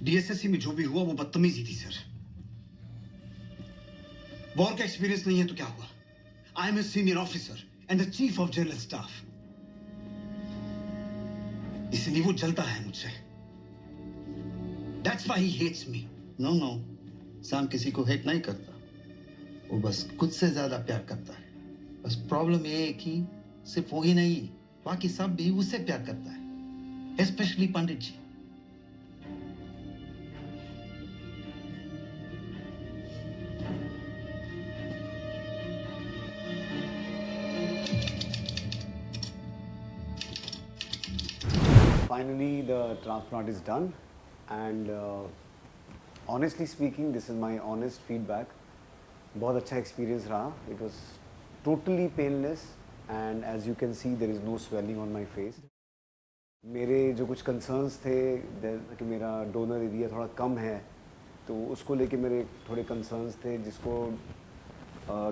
DSSC में जो भी हुआ वो बदतमीजी थी सर। वॉर का एक्सपीरियंस नहीं है तो क्या हुआ? I am a senior officer and the chief of general staff. इसलिए वो जलता है मुझसे। That's why he hates me. No no, Sam किसी को हेट नहीं करता, वो बस खुद से ज्यादा प्यार करता है। बस प्रॉब्लम ये है कि सिर्फ वो ही नहीं, बाकी सब भी उससे प्यार करता है, specially Pandit ji. Finally, the transplant is done, and honestly speaking, this is my honest feedback. बहुत अच्छा experience रहा. It was totally painless, and as you can see, there is no swelling on my face. मेरे जो कुछ concerns थे कि मेरा donor area थोड़ा कम है, तो उसको लेके मेरे थोड़े concerns थे, जिसको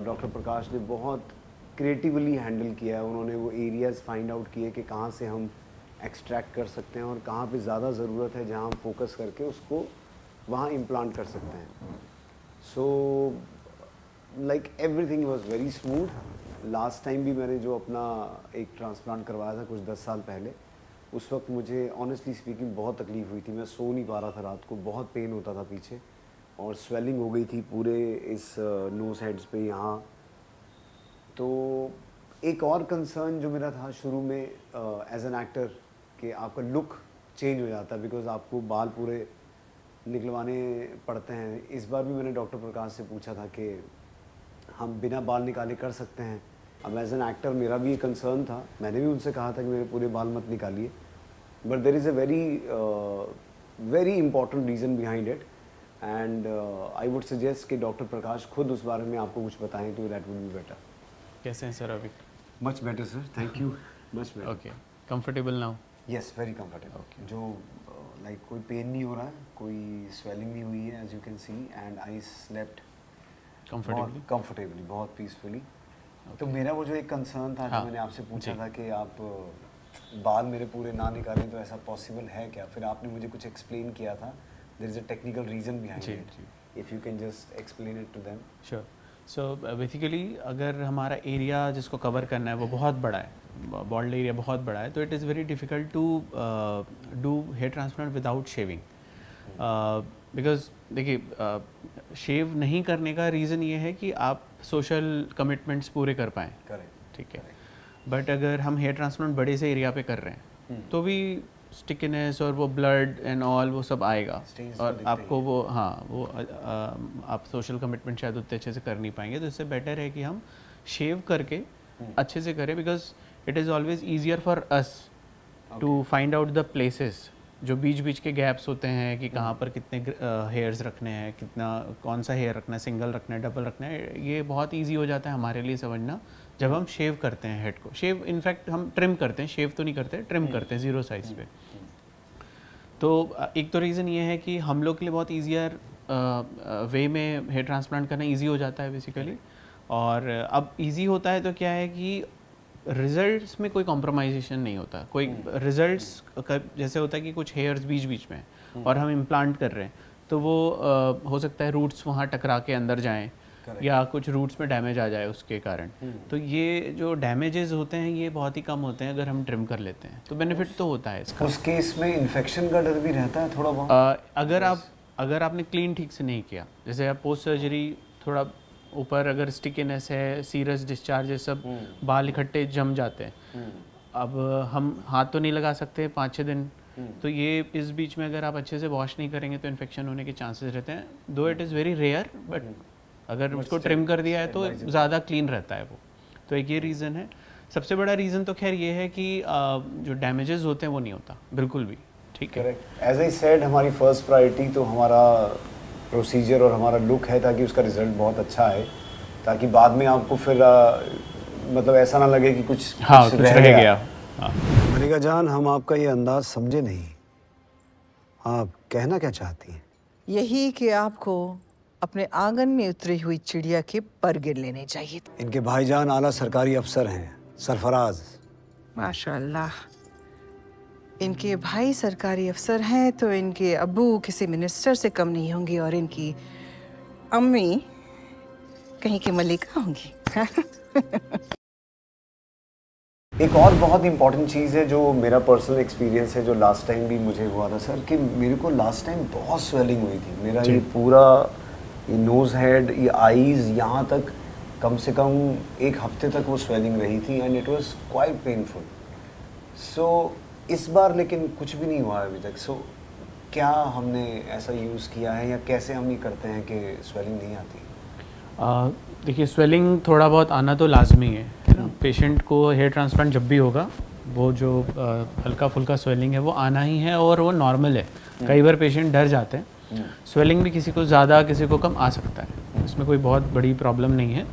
डॉक्टर प्रकाश ने बहुत creatively handle किया. उन्होंने वो areas find out किए कि कहाँ से हम एक्सट्रैक्ट कर सकते हैं और कहाँ पे ज़्यादा ज़रूरत है, जहाँ हम फोकस करके उसको वहाँ इम्प्लांट कर सकते हैं. So like everything was very smooth. Last time भी मैंने जो अपना एक ट्रांसप्लांट करवाया था कुछ 10 साल पहले, उस वक्त मुझे ऑनेस्टली स्पीकिंग बहुत तकलीफ़ हुई थी. मैं सो नहीं पा रहा था रात को, बहुत पेन होता था पीछे, और स्वेलिंग हो गई थी पूरे इस नोज हेड्स पे यहाँ. तो एक और कंसर्न जो मेरा था शुरू में एज एन एक्टर, कि आपका लुक चेंज हो जाता है बिकॉज आपको बाल पूरे निकलवाने पड़ते हैं. इस बार भी मैंने डॉक्टर प्रकाश से पूछा था कि हम बिना बाल निकाले कर सकते हैं. अब एज एन एक्टर मेरा भी ये कंसर्न था, मैंने भी उनसे कहा था कि मेरे पूरे बाल मत निकालिए, but there is a very important reason behind it, and I would suggest कि डॉक्टर प्रकाश खुद उस बारे में आपको कुछ बताएं तो दैट वुड बी बेटर. कैसे हैं सर अभी? Much better sir, thank you. Much better. Okay, comfortable now? Yes, very comfortable. जो लाइक कोई पेन नहीं हो रहा है, कोई स्वेलिंग नहीं हुई है, as you can see, and I slept comfortably, बहुत पीसफुली. तो मेरा वो जो एक कंसर्न था, जो मैंने आपसे पूछा था कि आप बाल मेरे पूरे ना निकालें तो ऐसा पॉसिबल है क्या, फिर आपने मुझे कुछ एक्सप्लेन किया था. There is a technical reason behind it. If you can just explain it to them. Sure. So basically अगर हमारा एरिया जिसको कवर करना है वो बहुत बड़ा है, बॉल्ड एरिया बहुत बड़ा है, तो it is very difficult to do hair transplant without shaving. Because देखिए, शेव नहीं करने का रीज़न ये है कि आप सोशल कमिटमेंट्स पूरे कर पाएँ. करेक्ट. ठीक है. बट अगर हम हेयर ट्रांसप्लांट बड़े से एरिया पे कर रहे हैं तो भी स्टिकीनेस और वो ब्लड एंड ऑल वो सब आएगा, और आपको वो आप सोशल कमिटमेंट शायद उतने अच्छे से कर नहीं पाएंगे. तो इससे बेटर है कि हम शेव करके अच्छे से करें, because it is always easier for us to find out the places जो बीच बीच के गैप्स होते हैं, कि कहाँ पर कितने हेयर्स रखने हैं, कितना कौन सा हेयर रखना है, सिंगल रखना है, डबल रखना है. ये बहुत ईजी हो जाता है हमारे लिए समझना जब हम शेव करते हैं हेड को. शेव इनफैक्ट हम ट्रिम करते हैं, शेव तो नहीं करते, ट्रिम करते हैं 0 साइज पे. तो एक तो रीज़न ये है कि हम लोग के लिए बहुत ईजियर वे में हेयर ट्रांसप्लांट करना ईजी हो जाता है बेसिकली. और अब ईजी होता है तो क्या है कि रिजल्ट्स में कोई कॉम्प्रोमाइजेशन नहीं होता. कोई रिजल्ट्स जैसे होता है कि कुछ हेयर्स बीच बीच में और हम इम्प्लांट कर रहे हैं, तो वो हो सकता है रूट्स वहाँ टकरा के अंदर जाएं, या कुछ रूट्स में डैमेज आ जाए उसके कारण. तो ये जो डैमेजेस होते हैं ये बहुत ही कम होते हैं अगर हम ट्रिम कर लेते हैं, तो बेनिफिट तो होता है इसका. उस केस में इन्फेक्शन का डर भी रहता है थोड़ा बहुत. अगर आपने क्लीन ठीक से नहीं किया, जैसे आप पोस्ट सर्जरी थोड़ा ऊपर अगर स्टिकीनेस है, सीरस डिस्चार्ज है, सब बाल इकट्ठे जम जाते हैं. अब हम हाथ तो नहीं लगा सकते 5-6 दिन, तो ये इस बीच में अगर आप अच्छे से वॉश नहीं करेंगे तो इन्फेक्शन होने के चांसेस रहते हैं. Though it is very rare, but अगर उसको ट्रिम कर दिया है तो ज़्यादा क्लीन रहता है वो. तो एक ये रीज़न है. सबसे बड़ा रीज़न तो खैर ये है कि जो डैमेजेस होते हैं वो नहीं होता बिल्कुल भी. ठीक है. एज आई सेड, हमारी फर्स्ट प्रायोरिटी तो हमारा प्रोसीजर और हमारा लुक है, ताकि उसका रिजल्ट बहुत अच्छा है, ताकि बाद में आपको फिर मतलब ऐसा ना लगे कि कुछ रह गया. मलिका जान, हम आपका ये अंदाज समझे नहीं. आप कहना क्या चाहती हैं? यही कि आपको अपने आंगन में उतरी हुई चिड़िया के पर गिर लेने चाहिए. इनके भाईजान आला सरकारी अफसर हैं, सरफराज. माशाअल्लाह. इनके भाई सरकारी अफसर हैं तो इनके अब्बू किसी मिनिस्टर से कम नहीं होंगे और इनकी अम्मी कहीं की मलिका होंगी। एक और बहुत इंपॉर्टेंट चीज़ है जो मेरा पर्सनल एक्सपीरियंस है, जो लास्ट टाइम भी मुझे हुआ था सर, कि मेरे को लास्ट टाइम बहुत स्वेलिंग हुई थी। मेरा ये पूरा ये नोज़ हेड, ये आईज़, यहाँ तक कम से कम एक हफ्ते तक वो स्वेलिंग रही थी and it was quite painful. So इस बार लेकिन कुछ भी नहीं हुआ है अभी तक। सो क्या हमने ऐसा यूज़ किया है या कैसे हम ये करते हैं कि स्वेलिंग नहीं आती? देखिए, स्वेलिंग थोड़ा बहुत आना तो लाजमी है ना। पेशेंट को हेयर ट्रांसप्लांट जब भी होगा, वो जो हल्का फुल्का स्वेलिंग है वो आना ही है और वो नॉर्मल है। कई बार पेशेंट डर जाते हैं। स्वेलिंग भी किसी को ज़्यादा किसी को कम आ सकता है, इसमें कोई बहुत बड़ी प्रॉब्लम नहीं है।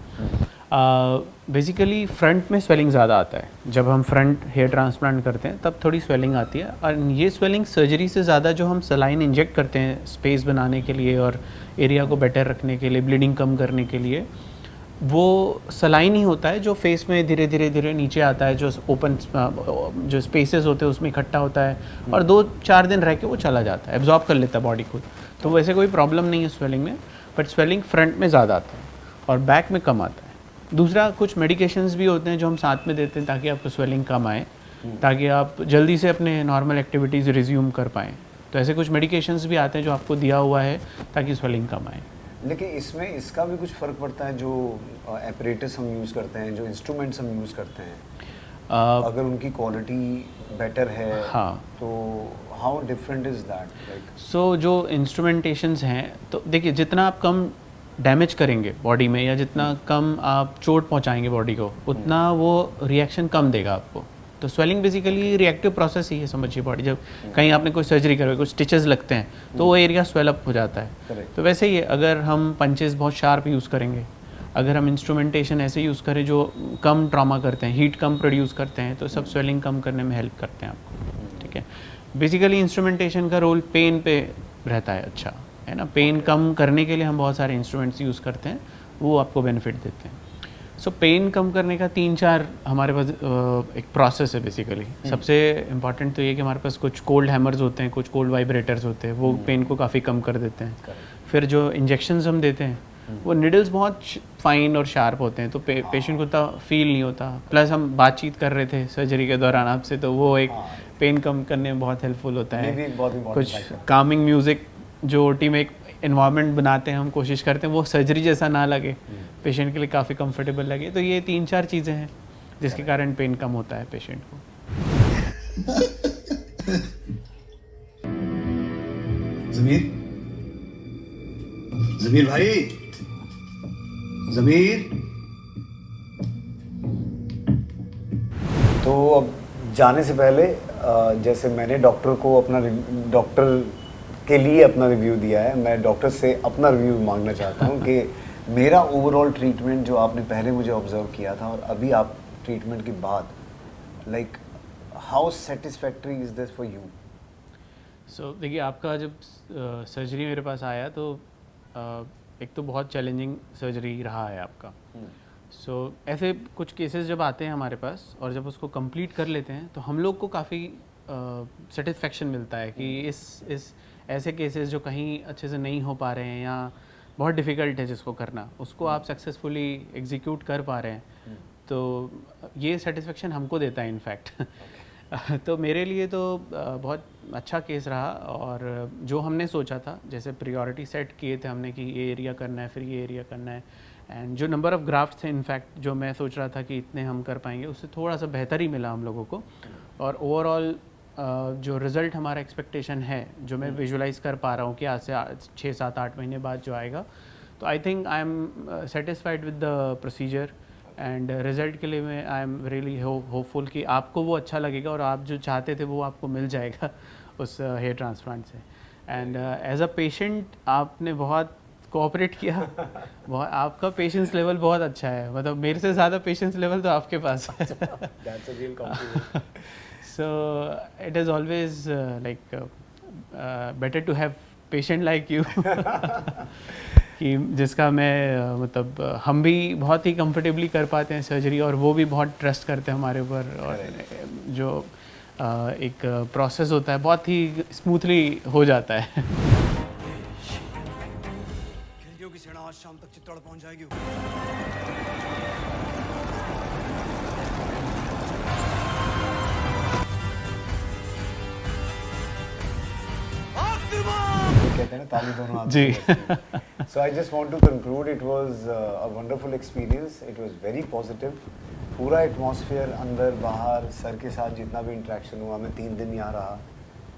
बेसिकली फ्रंट में स्वेलिंग ज़्यादा आता है। जब हम फ्रंट हेयर ट्रांसप्लांट करते हैं तब थोड़ी स्वेलिंग आती है, और ये स्वेलिंग सर्जरी से ज़्यादा जो हम सलाइन इंजेक्ट करते हैं स्पेस बनाने के लिए और एरिया को बेटर रखने के लिए, ब्लीडिंग कम करने के लिए, वो सलाइन ही होता है जो फेस में धीरे धीरे नीचे आता है, जो ओपन जो स्पेसेस होते हैं उसमें इकट्ठा होता है और 2-4 दिन रह के वो चला जाता है, एब्जॉर्ब कर लेता है बॉडी खुद। तो वैसे कोई प्रॉब्लम नहीं है स्वेलिंग में, बट स्वेलिंग फ्रंट में ज़्यादा आता है और बैक में कम आता है। दूसरा, कुछ मेडिकेशंस भी होते हैं जो हम साथ में देते हैं ताकि आपको स्वेलिंग कम आए, ताकि आप जल्दी से अपने नॉर्मल एक्टिविटीज़ रिज्यूम कर पाएँ। तो ऐसे कुछ मेडिकेशंस भी आते हैं जो आपको दिया हुआ है ताकि स्वेलिंग कम आए। लेकिन इसमें इसका भी कुछ फ़र्क पड़ता है, जो एपरेटस हम यूज़ करते हैं, जो इंस्ट्रूमेंट्स हम यूज़ करते हैं, अगर उनकी क्वालिटी बेटर है, हाँ, तो how different is that? Like so जो इंस्ट्रूमेंटेशंस हैं, तो देखिए, जितना आप कम डैमेज करेंगे बॉडी में या जितना कम आप चोट पहुंचाएंगे बॉडी को, उतना वो रिएक्शन कम देगा आपको। तो स्वेलिंग बेसिकली रिएक्टिव प्रोसेस ही है, समझिए। बॉडी जब कहीं आपने कोई सर्जरी करी, कुछ स्टिचेस लगते हैं तो वो एरिया स्वेलअप हो जाता है। तो वैसे ही है, अगर हम पंचेस बहुत शार्प यूज़ करेंगे, अगर हम इंस्ट्रूमेंटेशन ऐसे यूज़ करें जो कम ट्रॉमा करते हैं, हीट कम प्रोड्यूस करते हैं, तो सब स्वेलिंग कम करने में हेल्प करते हैं आपको। ठीक है, बेसिकली इंस्ट्रूमेंटेशन का रोल पेन पे रहता है, अच्छा है ना। पेन कम करने के लिए हम बहुत सारे इंस्ट्रूमेंट्स यूज़ करते हैं, वो आपको बेनिफिट देते हैं। सो पेन कम करने का 3-4 हमारे पास एक प्रोसेस है बेसिकली। सबसे इम्पॉर्टेंट तो ये कि हमारे पास कुछ कोल्ड हैमर्स होते हैं, कुछ कोल्ड वाइब्रेटर्स होते हैं, वो पेन को काफ़ी कम कर देते हैं। फिर जो इंजेक्शंस हम देते हैं, वो निडल्स बहुत फाइन और शार्प होते हैं, तो पेशेंट को उतना फील नहीं होता। प्लस हम बातचीत कर रहे थे सर्जरी के दौरान आपसे, तो वो एक पेन कम करने में बहुत हेल्पफुल होता है। कुछ कामिंग म्यूज़िक जो ओटी में एक इन्वायरमेंट बनाते हैं, हम कोशिश करते हैं वो सर्जरी जैसा ना लगे, पेशेंट के लिए काफ़ी कंफर्टेबल लगे। तो ये 3-4 चीज़ें हैं जिसके कारण पेन कम होता है पेशेंट को। जमीर, जमीर भाई, जमीर। तो अब जाने से पहले जैसे मैंने डॉक्टर को डॉक्टर के लिए अपना रिव्यू दिया है, मैं डॉक्टर से अपना रिव्यू मांगना चाहता हूँ कि मेरा ओवरऑल ट्रीटमेंट जो आपने पहले मुझे ऑब्जर्व किया था और अभी आप ट्रीटमेंट के बाद, like how satisfactory is this for you? So देखिए, आपका जब सर्जरी मेरे पास आया तो एक तो बहुत चैलेंजिंग सर्जरी रहा है आपका। सो ऐसे कुछ केसेस जब आते हैं हमारे पास और जब उसको कंप्लीट कर लेते हैं तो हम लोग को काफ़ी सेटिस्फेक्शन मिलता है कि इस ऐसे केसेस जो कहीं अच्छे से नहीं हो पा रहे हैं या बहुत डिफ़िकल्ट है जिसको करना, उसको आप सक्सेसफुली एग्जीक्यूट कर पा रहे हैं, तो ये सेटिस्फेक्शन हमको देता है इनफैक्ट। तो मेरे लिए तो बहुत अच्छा केस रहा, और जो हमने सोचा था, जैसे प्रायोरिटी सेट किए थे हमने कि ये एरिया करना है, फिर ये एरिया करना है, एंड जो नंबर ऑफ़ ग्राफ्ट थे इनफैक्ट जो मैं सोच रहा था कि इतने हम कर पाएंगे, उससे थोड़ा सा बेहतर ही मिला हम लोगों को। और ओवरऑल जो रिज़ल्ट हमारा एक्सपेक्टेशन है, जो मैं विजुलाइज़ कर पा रहा हूँ कि आज से 6-7-8 महीने बाद जो आएगा, तो I think I am satisfied with the procedure end result के लिए मैं आई एम रियली होपफुल कि आपको वो अच्छा लगेगा और आप जो चाहते थे वो आपको मिल जाएगा उस हेयर ट्रांसप्लांट से। एंड एज अ पेशेंट आपने बहुत कोऑपरेट किया, बहुत, आपका पेशेंस लेवल बहुत अच्छा है, मतलब मेरे से ज़्यादा पेशेंस लेवल तो आपके पास है। That's a real compliment. So it is always better to have patient like you कि जिसका मैं मतलब हम भी बहुत ही कंफर्टेबली कर पाते हैं सर्जरी, और वो भी बहुत ट्रस्ट करते हैं हमारे ऊपर, और जो एक प्रोसेस होता है, बहुत ही स्मूथली हो जाता है। खिलजियों की सेना आज शाम तक चित्तौड़ पहुंच जाएगी। कहते हैं ना ताली दोनों हाथों जी। से बजती है। So I just want to conclude, it was a wonderful experience. It was very positive. पूरा एटमॉस्फेयर अंदर बाहर सर के साथ जितना भी इंटरेक्शन हुआ, मैं 3 दिन यहाँ रहा.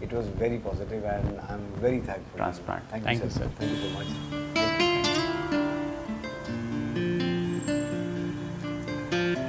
It was very positive and I'm very thankful. Transplant. Thank Thank you, you, sir. sir. Thank you so much. Thank you.